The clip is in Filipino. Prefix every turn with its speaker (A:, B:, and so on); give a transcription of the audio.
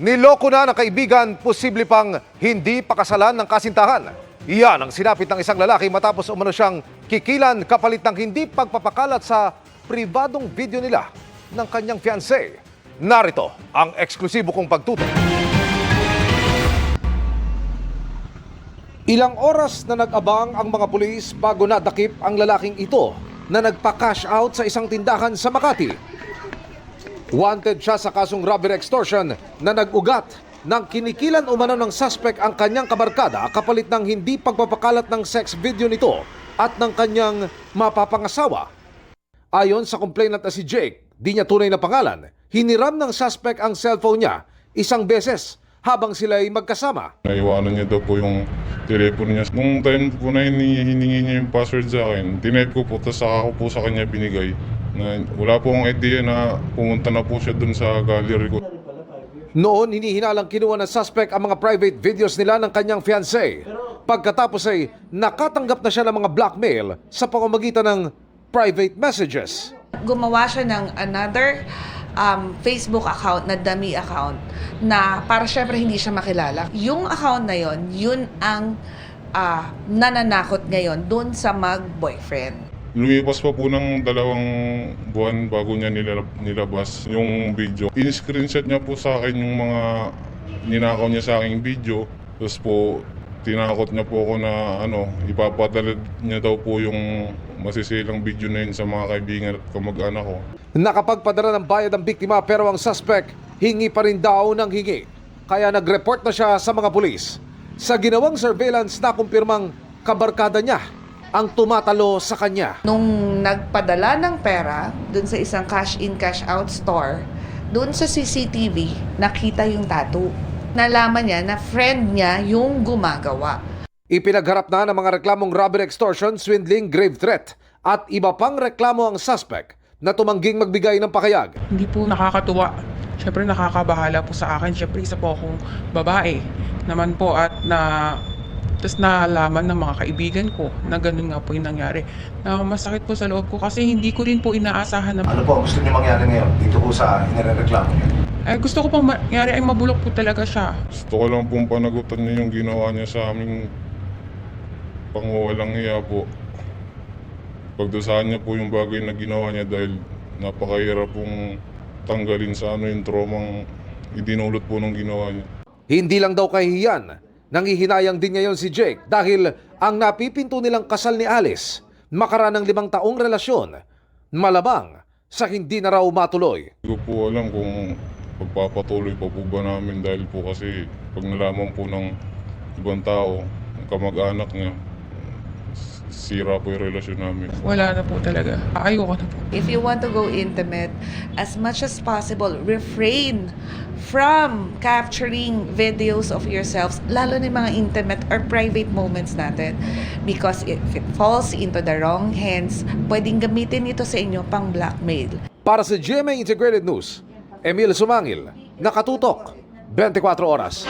A: Niloko na ng kaibigan, posible pang hindi pakasalan ng kasintahan. Iyan ang sinapit ng isang lalaki matapos umano siyang kikilan kapalit ng hindi pagpapakalat sa pribadong video nila ng kanyang fiancé. Narito ang eksklusibo kong pagtutok. Ilang oras na nag-abang ang mga pulis bago nadakip ang lalaking ito na nagpa-cash out sa isang tindahan sa Makati. Wanted siya sa kasong robbery extortion na nag-ugat nang kinikilan umano ng suspect ang kanyang kabarkada kapalit ng hindi pagpapakalat ng sex video nito at ng kanyang mapapangasawa. Ayon sa complainant na si Jake, di niya tunay na pangalan, hiniram ng suspect ang cellphone niya isang beses habang sila'y magkasama.
B: Naiwanan niya daw po yung telepono niya. Nung time po na hiningi niya yung password sa akin, tinepe ko po, tapos saka ko po sa kanya binigay. Na wala po akong idea na pumunta na po siya dun sa gallery ko.
A: Noon, hinihinalang kinuha ng suspect ang mga private videos nila ng kanyang fiancé. Pagkatapos ay nakatanggap na siya ng mga blackmail sa pamamagitan ng private messages.
C: Gumawa siya ng another Facebook account na dummy account na para syempre hindi siya makilala. Yung account na yon, yun ang nananakot ngayon dun sa mag-boyfriend.
B: Lumipas pa po ng 2 buwan bago niya nilabas yung video. In-screenshot niya po sa akin yung mga ninakaw niya sa aking video. Tapos po, tinakot niya po ako na ipapadala niya daw po yung masisilang video na yun sa mga kaibigan at kamag-anak ko.
A: Nakapagpadala ng bayad ang biktima pero ang suspect hingi pa rin daw ng hingi. Kaya nag-report na siya sa mga pulis. Sa ginawang surveillance na kumpirmang kabarkada niya ang tumatalo sa kanya.
C: Nung nagpadala ng pera dun sa isang cash-in, cash-out store, dun sa CCTV, nakita yung tattoo. Nalaman niya na friend niya yung gumagawa.
A: Ipinagharap na ng mga reklamong robbery extortion, swindling, grave threat at iba pang reklamo ang suspect na tumangging magbigay ng pakayag.
D: Hindi po nakakatuwa. Siyempre nakakabahala po sa akin. Siyempre isa po akong babae naman po at tapos nalaman ng mga kaibigan ko na ganun nga po yung nangyari. Na masakit po sa loob ko kasi hindi ko rin po inaasahan na...
E: Ano po ang gusto niyo mangyari ngayon dito po sa inireklamo niyo?
D: gusto ko pong mangyari ay mabulok po talaga siya.
B: Gusto ko lang pong panagutan niya yung ginawa niya sa aming panguwalang hiya po. Pagdusahan niya po yung bagay na ginawa niya dahil napakahirap pong tanggalin sa yung traumang idinulot po ng ginawa niya.
A: Hindi lang daw kahihiyan, nanghihinayang din ngayon si Jake dahil ang napipinto nilang kasal ni Alice, makaraan ng 5 taong relasyon, malabang sa hindi na raw matuloy.
B: Hindi ko po alam kung pagpapatuloy pa po ba namin dahil po kasi pag nalaman po ng ibang tao, ng kamag-anak niya, sira po yung relasyon namin.
D: Wala na po talaga. Ayoko na po.
C: If you want to go intimate, as much as possible, refrain from capturing videos of yourselves, lalo na yung mga intimate or private moments natin. Because if it falls into the wrong hands, pwedeng gamitin ito sa inyo pang blackmail.
A: Para sa GMA Integrated News, Emil Sumangil, Nakatutok, 24 Oras.